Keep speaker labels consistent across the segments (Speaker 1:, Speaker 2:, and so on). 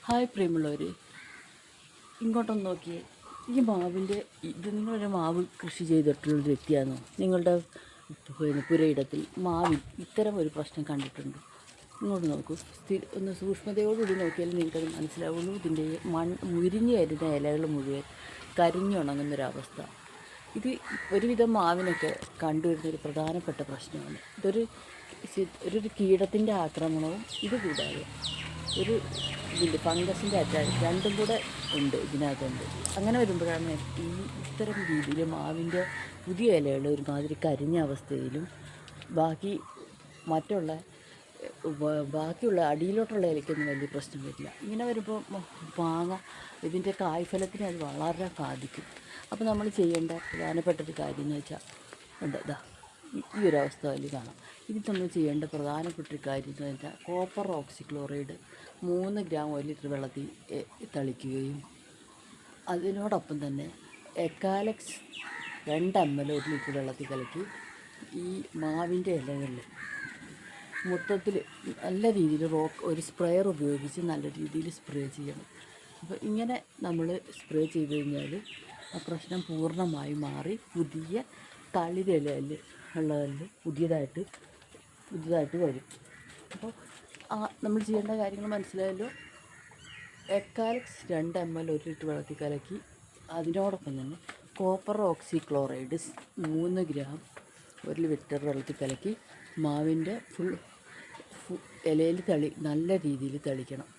Speaker 1: Hi പ്രിയമുള്ളവർ, ഇങ്ങോട്ടൊന്ന് നോക്കിയേ. ഈ മാവിൻ്റെ നിങ്ങളൊരു മാവ് കൃഷി ചെയ്തിട്ടുള്ളൊരു വ്യക്തിയാണോ? നിങ്ങളുടെ പുരയിടത്തിൽ മാവിൽ ഇത്തരം ഒരു പ്രശ്നം കണ്ടിട്ടുണ്ട്? ഇങ്ങോട്ട് നോക്കൂ. ഒന്ന് സൂക്ഷ്മതയോടുകൂടി നോക്കിയാൽ നിങ്ങൾക്കത് മനസ്സിലാവുള്ളൂ. ഇതിൻ്റെ മുരിഞ്ഞു വരുന്ന ഇലകൾ മുഴുവൻ കരിഞ്ഞുണങ്ങുന്നൊരവസ്ഥ. ഇത് ഒരുവിധം മാവിനൊക്കെ കണ്ടുവരുന്നൊരു പ്രധാനപ്പെട്ട പ്രശ്നമാണ്. ഒരു കീടത്തിൻ്റെ ആക്രമണവും ഇത് കൂടാതെ ഒരു ഫംഗസിൻ്റെ അറ്റാക്ക് രണ്ടും കൂടെ ഉണ്ട് ഇതിനകത്തുണ്ട്. അങ്ങനെ വരുമ്പോഴാണ് ഇത്തരം രീതിയിൽ മാവിൻ്റെ പുതിയ ഇലകൾ ഒരുമാതിരി കരിഞ്ഞ അവസ്ഥയിലും ബാക്കിയുള്ള അടിയിലോട്ടുള്ള ഇലയ്ക്കൊന്നും വലിയ പ്രശ്നം വരില്ല. ഇങ്ങനെ വരുമ്പോൾ ഇതിൻ്റെ കായ്ഫലത്തിന് അത് വളരെ ബാധിക്കും. അപ്പോൾ നമ്മൾ ചെയ്യേണ്ട പ്രധാനപ്പെട്ടൊരു കാര്യം എന്ന് വെച്ചാൽ ഈ ഒരു അവസ്ഥ അതിൽ കാണാം. ഇത് നമ്മൾ ചെയ്യേണ്ട പ്രധാനപ്പെട്ടൊരു കാര്യം എന്ന് വെച്ചാൽ കോപ്പർ ഓക്സിക്ലോറൈഡ് 3 ഗ്രാം 1 ലിറ്റർ വെള്ളത്തിൽ തളിക്കുകയും അതിനോടൊപ്പം തന്നെ എക്കാലക്സ് 2 ml 1 ലിറ്റർ വെള്ളത്തിൽ കലക്കി ഈ മാവിൻ്റെ ഇലകളിൽ മൊത്തത്തിൽ നല്ല രീതിയിൽ ഒരു സ്പ്രെയർ ഉപയോഗിച്ച് നല്ല രീതിയിൽ സ്പ്രേ ചെയ്യണം. അപ്പോൾ ഇങ്ങനെ നമ്മൾ സ്പ്രേ ചെയ്ത് കഴിഞ്ഞാൽ ആ പ്രശ്നം പൂർണ്ണമായി മാറി പുതിയ തളിരിലയിൽ ഉള്ളതിൽ പുതിയതായിട്ട് വരും. അപ്പോൾ നമ്മൾ ചെയ്യേണ്ട കാര്യങ്ങൾ മനസ്സിലായല്ലോ. എക്കാലക്സ് 2 ml 1 ലിറ്റർ വെള്ളത്തിൽ കലക്കി അതിനോടൊപ്പം തന്നെ കോപ്പർ ഓക്സിക്ലോറൈഡ് 3 ഗ്രാം 1 ലിറ്റർ വെള്ളത്തിൽ കലക്കി മാവിൻ്റെ ഇലയിൽ നല്ല രീതിയിൽ തളിക്കണം.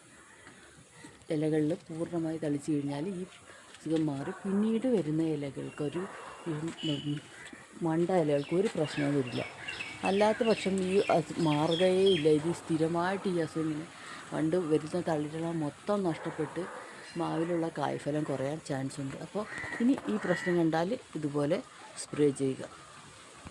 Speaker 1: ഇലകളിൽ പൂർണ്ണമായി തളിച്ചു കഴിഞ്ഞാൽ ഈ സുഖം മാറി പിന്നീട് വരുന്ന ഇലകൾക്ക് മണ്ട ഇലകൾക്ക് ഒരു പ്രശ്നവും വരില്ല. അല്ലാത്ത പക്ഷം മാറുകയേ ഇല്ല. ഇത് സ്ഥിരമായിട്ട് ഈ അസുഖം പണ്ട് വരുന്ന തളിരില മൊത്തം നഷ്ടപ്പെട്ട് മാവിലുള്ള കായ്ഫലം കുറയാൻ ചാൻസ് ഉണ്ട്. അപ്പോൾ ഇനി ഈ പ്രശ്നം കണ്ടാൽ ഇതുപോലെ സ്പ്രേ ചെയ്യുക.